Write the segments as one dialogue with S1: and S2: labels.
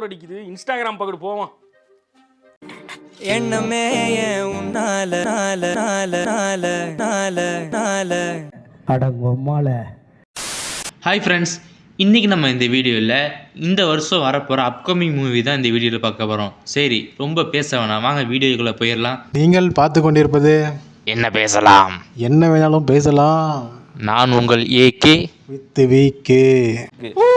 S1: போர் அடிக்குது, இன்ஸ்டாகிராம் பக்கத்து போவோம்.
S2: எண்ணமே உன்னால நால நால நால நால நால அடங்கொம்மால.
S3: ஹாய் ஃப்ரெண்ட்ஸ், இன்றைக்கி நம்ம இந்த வீடியோவில் இந்த வருஷம் வரப்போகிற அப்கமிங் மூவி தான் இந்த வீடியோவில் பார்க்க போகிறோம். சரி, ரொம்ப பேச வேணாம், வாங்க வீடியோக்குள்ளே போயிடலாம்.
S4: நீங்கள் பார்த்து கொண்டிருப்பது
S3: என்ன பேசலாம்,
S4: என்ன வேணாலும் பேசலாம்.
S3: நான் உங்கள் ஏகே
S4: வித் வீக்கு.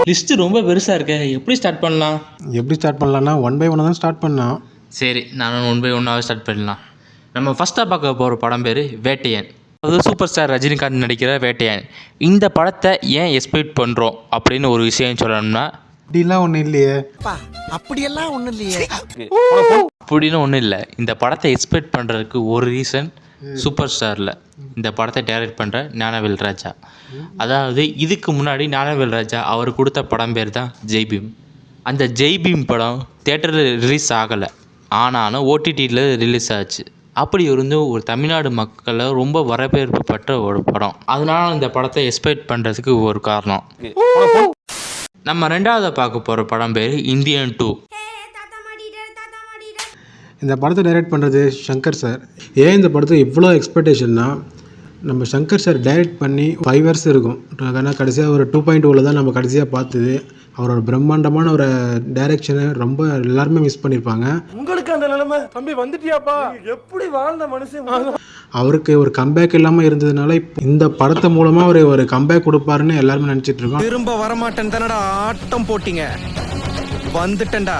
S3: லிஸ்ட்டு ரொம்ப பெருசாக இருக்க, எப்படி ஸ்டார்ட் பண்ணலாம்?
S4: எப்படி ஸ்டார்ட் பண்ணலான்னா 1 by 1 தான் ஸ்டார்ட் பண்ணலாம்.
S3: சரி, நான் 1 by 1 ஸ்டார்ட் பண்ணலாம். நம்ம ஃபஸ்ட்டாக பார்க்க போகிற படம் பேர் வேட்டையன். அது சூப்பர் ஸ்டார் ரஜினிகாந்த் நடிக்கிற வேட்டையன். இந்த படத்தை ஏன் எக்ஸ்பெக்ட் பண்ணுறோம் அப்படின்னு ஒரு விஷயம் சொல்லணும்னா,
S4: அப்படிலாம் ஒன்றும் இல்லையே.
S2: அப்படியெல்லாம் ஒன்றும் இல்லையே
S3: அப்படின்னு ஒன்றும் இல்லை. இந்த படத்தை எக்ஸ்பெக்ட் பண்ணுறதுக்கு ஒரு ரீசன் சூப்பர் ஸ்டாரில் இந்த படத்தை டைரக்ட் பண்ணுற ஞானவேல் ராஜா. அதாவது இதுக்கு முன்னாடி ஞானவேல் ராஜா அவர் கொடுத்த படம் பேர் தான் ஜெய்பீம். அந்த ஜெய்பீம் படம் தேட்டரில் ரிலீஸ் ஆகலை, ஆனாலும் ஓடிடியில் ரிலீஸ் ஆச்சு. அப்படி இருந்து ஒரு தமிழ்நாடு மக்களை ரொம்ப வரவேற்பு பெற்ற ஒரு படம். அதனால இந்த படத்தை எக்ஸ்பெக்ட் பண்ணுறதுக்கு ஒரு காரணம். நம்ம ரெண்டாவது பார்க்க போகிற படம் பேர் இந்தியன் 2.
S4: இந்த படத்தை டைரக்ட் பண்ணுறது சங்கர் சார். ஏன் இந்த படத்துக்கு இவ்வளோ எக்ஸ்பெக்டேஷன்னா, நம்ம சங்கர் சார் டைரக்ட் பண்ணி 5 years இருக்கும். ஆனால் கடைசியாக ஒரு 2.0 தான் நம்ம கடைசியாக பார்த்தது. அவரோட பிரம்மாண்டமான ஒரு டைரக்ஷனை ரொம்ப எல்லாருமே மிஸ் பண்ணியிருப்பாங்க.
S1: உங்களுக்கு அந்த நிலைமை தம்பி வந்துட்டியாப்பா, எப்படி வாழ்ந்த மனுஷன்.
S4: அவருக்கு ஒரு கம்பேக் இல்லாமல் இருந்ததுனால இந்த படத்தை மூலமாக அவர் ஒரு கம்பேக் கொடுப்பாருன்னு எல்லாருமே நினச்சிட்டு இருக்கோம்.
S2: திரும்ப வரமாட்டேன் தானடா ஆட்டம் போட்டீங்க, வந்துட்டேன்டா.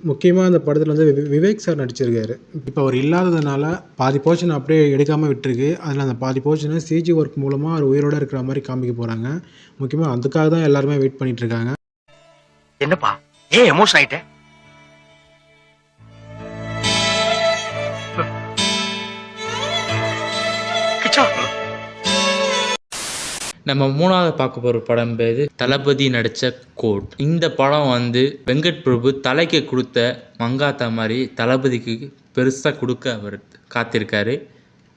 S4: முக்கியமாக அந்த படத்தில் வந்து விவேக் சார் நடிச்சிருக்காரு. இப்போ அவர் இல்லாததுனால பாதி போர்ஷன் அப்படியே எடுக்காமல் விட்டுருக்கு. அதில் அந்த பாதி போர்ஷனை சிஜி ஒர்க் மூலமாக அவர் உயிரோடு இருக்கிற மாதிரி காமிக்க போகிறாங்க. முக்கியமாக அதுக்காக தான் எல்லாருமே வெயிட் பண்ணிட்டு இருக்காங்க.
S5: என்னப்பா ஏன் எமோஷன் ஆயிட்ட?
S3: நம்ம மூணாவது பார்க்க போகிற படம் பேர் தளபதி நடித்த கோட். இந்த படம் வந்து வெங்கட் பிரபு தலைக்கு கொடுத்த மங்காத்தா மாதிரி தளபதிக்கு பெருசாக கொடுக்க அவர் காத்திருக்காரு.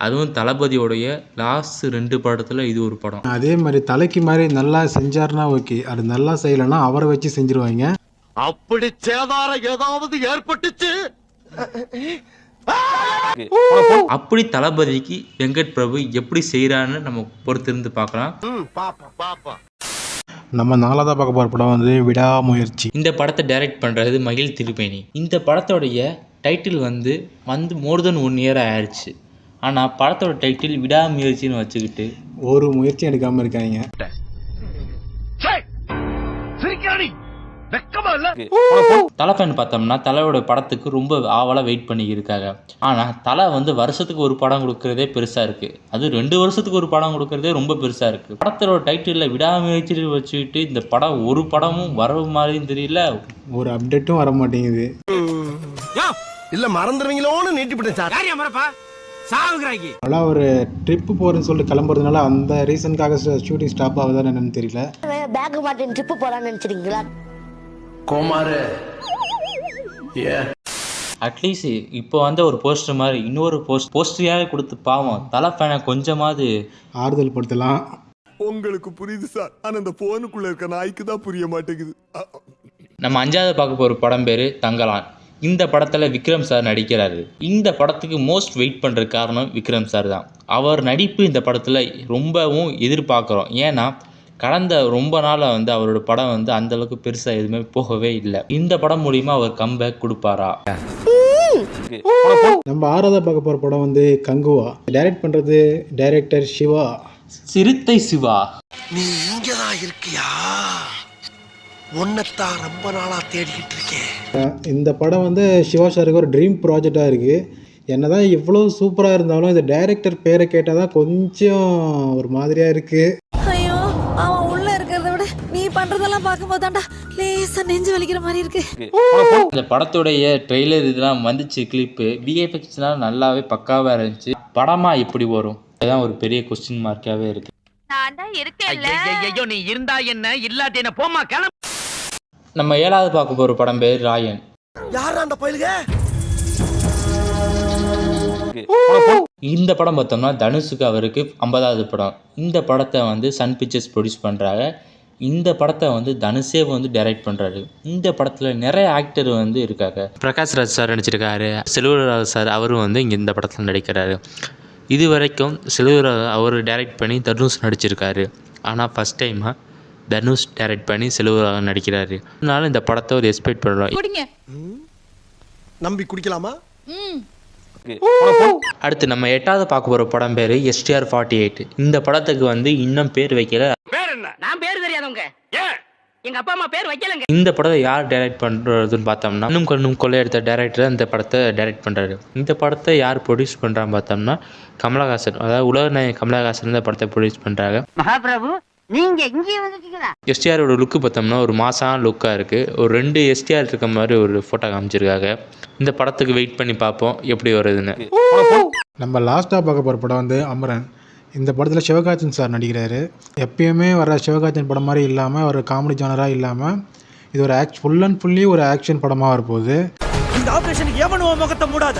S3: அதுவும் தளபதியோடைய லாஸ்ட் 2 படத்தில் இது ஒரு படம்.
S4: அதே மாதிரி தலைக்கு மாதிரி நல்லா செஞ்சார்னா ஓகே, அது நல்லா செய்யலைன்னா அவரை வச்சு செஞ்சிருவாங்க.
S5: அப்படி சேதாரம் ஏதாவது ஏற்பட்டுச்சு,
S3: அப்படி தளபதிக்கு வெங்கட் பிரபு எப்படி செய்கிறான்னு நம்ம பொறுத்திருந்து பார்க்கலாம்.
S4: நம்ம 4ஆவதா பார்க்க போகிற படம் வந்து விடாமுயற்சி.
S3: இந்த படத்தை டைரக்ட் பண்ணுறது மகிழ் திருமேனி. இந்த படத்தோடைய டைட்டில் வந்து மோர் தென் 1 year ஆயிடுச்சு. ஆனால் படத்தோட டைட்டில் விடாமுயற்சின்னு வச்சுக்கிட்டு
S4: ஒரு முயற்சி எடுக்காமல் இருக்காங்க.
S3: தலைப்பேன் பார்த்தோம்னா தலையோட படத்துக்கு ரொம்ப ஆவலாக வெயிட் பண்ணி இருக்காங்க. ஆனால் தலை வந்து வருஷத்துக்கு ஒரு படம் கொடுக்கறதே பெருசாக இருக்குது. அது 2 வருஷத்துக்கு ஒரு படம் கொடுக்கறதே ரொம்ப பெருசாக இருக்குது. படத்தோட டைட்டிலில் விடாமுயற்சி வச்சுக்கிட்டு இந்த படம் ஒரு படமும் வர மாதிரியும் தெரியல,
S4: ஒரு அப்டேட்டும் வர மாட்டேங்குது.
S5: இல்ல மறந்துடுவீங்களோன்னு நீட்டிவிட்டேன் சார்.
S4: நல்லா ஒரு ட்ரிப்பு போகிறேன்னு சொல்லிட்டு கிளம்புறதுனால அந்த ரீசனுக்காக ஷூட்டிங் ஸ்டாப் ஆகுதான்னு என்னன்னு தெரியல.
S6: பேக் மாட்டேன் ட்ரிப்பு போறான்னு நினைச்சிருக்கீங்களா
S5: கோமாரு?
S3: அட்லீஸ்ட் இப்போ வந்து ஒரு போஸ்டர் மாதிரி இன்னொரு போஸ்டரையாக கொடுத்து பாவம் தலை ஃபேனை கொஞ்சமாவது
S4: ஆறுதல் படுத்தலாம்.
S7: உங்களுக்கு புரியுது சார், ஆனா இந்த போனுக்குள்ள இருக்க நாய்க்கு தான் புரிய மாட்டேங்குது.
S3: நம்ம 5ஆவது பார்க்க போகிற படம் பேர் தங்கலான். இந்த படத்தில் விக்ரம் சார் நடிக்கிறாரு. இந்த படத்துக்கு மோஸ்ட் வெயிட் பண்ணுற காரணம் விக்ரம் சார் தான். அவர் நடிப்பு இந்த படத்தில் ரொம்பவும் எதிர்பார்க்குறோம். ஏன்னா கடந்த ரொம்ப நாளாக வந்து அவரோட படம் வந்து அந்தளவுக்கு பெருசாக எதுவுமே போகவே இல்லை. இந்த படம் மூலிமா அவர் கம்பேக் கொடுப்பாரா?
S4: நம்ம 6ஆவதா பார்க்க போகிற படம் வந்து கங்குவா. டைரக்ட் பண்ணுறது டைரக்டர் சிவா.
S3: சிறுத்தை சிவா.
S5: நீ இங்கதான் இருக்கியா? உன்னைத்தான் ரொம்ப நாளா தேடிக்கிட்டு இருக்கேன்.
S4: இந்த படம் வந்து சிவா சாருக்கு ஒரு ட்ரீம் ப்ராஜெக்டாக இருக்குது. என்னதான் இவ்வளோ சூப்பராக இருந்தாலும் இந்த டைரக்டர் பேரை கேட்டால் தான் கொஞ்சம் ஒரு மாதிரியாக இருக்குது.
S8: ஐயோ, அவன் உள்ள இருக்கிறத விட நீ பண்றதெல்லாம் பார்க்கும்போதாண்டா லேசா நெஞ்சு வலிக்கிற மாதிரி இருக்கு.
S3: இந்த படத்துடைய ட்ரெய்லர் இதெல்லாம் வந்துச்சு, கிளிப்பு விஎஃப்எக்ஸ்லாம் நல்லாவே பக்காவாக இருந்துச்சு. படமாக எப்படி வரும் அதுதான் ஒரு பெரிய கொஸ்டின் மார்க்காகவே இருக்குது.
S5: நீ இருந்தா என்ன இல்லாட்டி என்ன, போமா கிளம்பு.
S3: நம்ம 7ஆவது பார்க்க போகிற படம் பேர் ராயன்.
S5: யாரா அந்த பயிலுக?
S3: இந்த படம் பார்த்தோம்னா தனுஷுக்கு அவருக்கு 50வது படம். இந்த படத்தை வந்து சன் பிக்சர்ஸ் ப்ரொடியூஸ் பண்ணுறாங்க. இந்த படத்தை வந்து தனுஷே வந்து டைரக்ட் பண்ணுறாரு. இந்த படத்தில் நிறைய ஆக்டர் வந்து இருக்காங்க. பிரகாஷ்ராஜ் சார் நடிச்சிருக்காரு. செல்வராஜ் சார் அவரும் வந்து இங்கே இந்த படத்தில் நடிக்கிறாரு. இது வரைக்கும் செல்வராஜ் அவர் டைரக்ட் பண்ணி தனுஷ் நடிச்சிருக்காரு. ஆனால் ஃபஸ்ட் டைமாக தனுஷ் டைரக்ட் பண்ணி செல்வராஜ் நடிக்கிறாரு. அதனால இந்த படத்தை ஒரு எக்ஸ்பெக்ட் பண்ணுறோம்.
S5: நம்பி குடிக்கலாமா?
S3: அடுத்து நம்ம 8வது பார்க்க போகிற படம் பேர் STR 48. இந்த படத்துக்கு வந்து இன்னும் பேர் வைக்கல.
S9: நான் பேர் தெரியாதவங்க, எங்க அப்பா அம்மா பேர் வைக்கலங்க.
S3: இந்த படத்தை யார் டைரக்ட் பண்ணுறதுன்னு பார்த்தோம்னா இன்னும் கண்ணும் கொள்ளையடித்த டைரக்டர் இந்த படத்தை டைரக்ட் பண்ணுறாரு. இந்த படத்தை யார் ப்ரொடியூஸ் பண்ணுறான்னு பார்த்தோம்னா கமலஹாசன், அதாவது உலகநாயகன் கமலஹாசன் இந்த படத்தை ப்ரொடியூஸ் பண்ணுறாங்க.
S9: மகாபிரபு நீங்க இங்கே வந்துட்டீங்களா?
S3: STRோட லுக்கு பார்த்தோம்னா ஒரு மாசான லுக்காக இருக்குது. ஒரு 2 STR இருக்க மாதிரி ஒரு ஃபோட்டோ காமிச்சிருக்காங்க. இந்த படத்துக்கு வெயிட் பண்ணி பார்ப்போம் எப்படி வருதுன்னு.
S4: நம்ம லாஸ்ட்டாக பார்க்க போகிற படம் வந்து அமரன். இந்த படத்தில் சிவகார்த்திகேயன் சார் நடிக்கிறாரு. எப்பயுமே வர சிவகார்த்திகேயன் படம் மாதிரி இல்லாமல் ஒரு காமெடி ஜானராக இல்லாமல் இது ஒரு ஃபுல் அண்ட் ஃபுல்லி ஒரு ஆக்ஷன் படமாக வரப்போகுது.
S5: இந்த ஆபரேஷனுக்கு எவனும் முகத்தை மூடாத.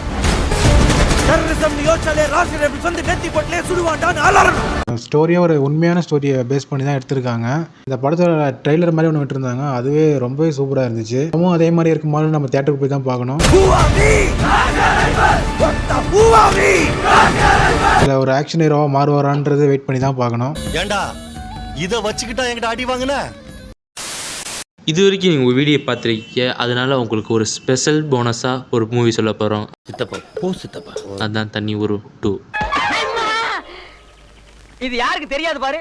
S5: டெரரிசம் யோசிச்சாலே ராசி ரெபி சொந்த நெத்தி போட்டலே சுடுவான்டான்னு அலறணும்.
S4: ஸ்டோரியாக ஒரு உண்மையான ஸ்டோரியை பேஸ் பண்ணி தான் எடுத்திருக்காங்க. இந்த படத்தோட ட்ரெய்லர் மாதிரி ஒன்று விட்டுருந்தாங்க. அதுவே ரொம்பவே சூப்பராக இருந்துச்சு. அதுவும் அதே மாதிரி இருக்கும்போது நம்ம தேட்டருக்கு போய் தான் பார்க்கணும். இதில் ஒரு ஆக்ஷன் ஹீரோவாக மாறுவாரான்றது வெயிட் பண்ணி தான் பார்க்கணும்.
S5: ஏண்டா இதை வச்சுக்கிட்டா என்கிட்ட அடி வாங்கின?
S3: இது வரைக்கும் நீங்கள் ஒரு வீடியோ பார்த்துருக்கீங்க. அதனால உங்களுக்கு ஒரு ஸ்பெஷல் போனஸாக ஒரு மூவி சொல்ல போகிறோம். அதுதான் தனி ஒருவன் 2.
S9: இது யாருக்கு தெரியாது பாரு.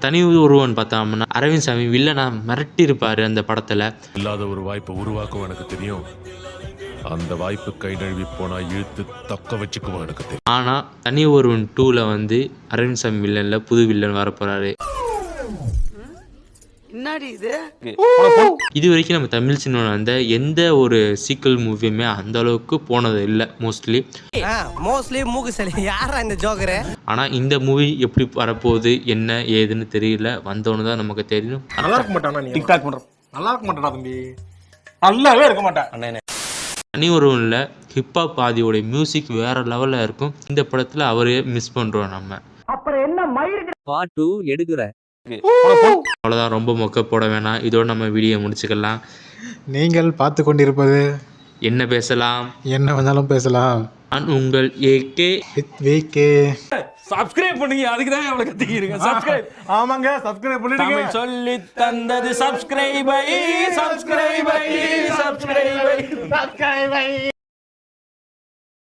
S3: தனி ஒருவன் பார்த்தோம்னா அரவிந்த் சாமி வில்லனா மிரட்டி இருப்பார் அந்த படத்தில்.
S7: இல்லாத ஒரு வாய்ப்பை உருவாக்கும் எனக்கு தெரியும். அந்த வாய்ப்பு கை நழுவி போனா இழுத்து தக்க வச்சுக்குவோம் எனக்கு தெரியும்.
S3: ஆனால் தனி ஒருவன் 2ல் வந்து அரவிந்த் சாமி வில்லனில் புது வில்லன் வர போகிறாரு. இது வரைக்கும் நம்ம தமிழ் சினிமா வந்த எந்த ஒரு சீக்வல் மூவியுமே அந்த அளவுக்கு போனது இல்லை. மோஸ்ட்லி மூக்கு சளி யாரா இந்த ஜோக்கரு. ஆனால் இந்த மூவி எப்படி வரப்போகுது என்ன ஏதுன்னு தெரியல. வந்தோன்னு தான் நமக்கு தெரியும்.
S1: நல்லா இருக்க மாட்டானா? நீ டிக்டாக் பண்ற நல்லா இருக்க மாட்டானா தம்பி? நல்லாவே இருக்க மாட்டான்.
S3: தனி ஒருவனில் ஹிப்ஹாப் ஆதியோட மியூசிக் வேற லெவலில் இருக்கும். இந்த படத்தில் அவரே மிஸ் பண்ணுறோம் நம்ம.
S9: அப்புறம் என்ன மயிருக்கு
S2: பார்ட் 2 எடுக்கிற.
S3: அவ்வளோதான், ரொம்ப மொக்க போட வேணாம். இதோட நம்ம வீடியோ முடிச்சுக்கலாம்.
S4: நீங்கள் பார்த்து கொண்டிருப்பது
S3: என்ன பேசலாம்,
S4: என்ன வேணாலும் பேசலாம்.
S3: நான் உங்கள் AK
S4: வித் VK.
S1: சப்ஸ்கிரைப் பண்ணுங்க. அதுக்கு தான் அவளை கத்திக்கிறீங்க. சப்ஸ்கிரைப். ஆமாங்க, சப்ஸ்கிரைப் பண்ணிடுங்க. சொல்லி தந்தது சப்ஸ்கிரைபை.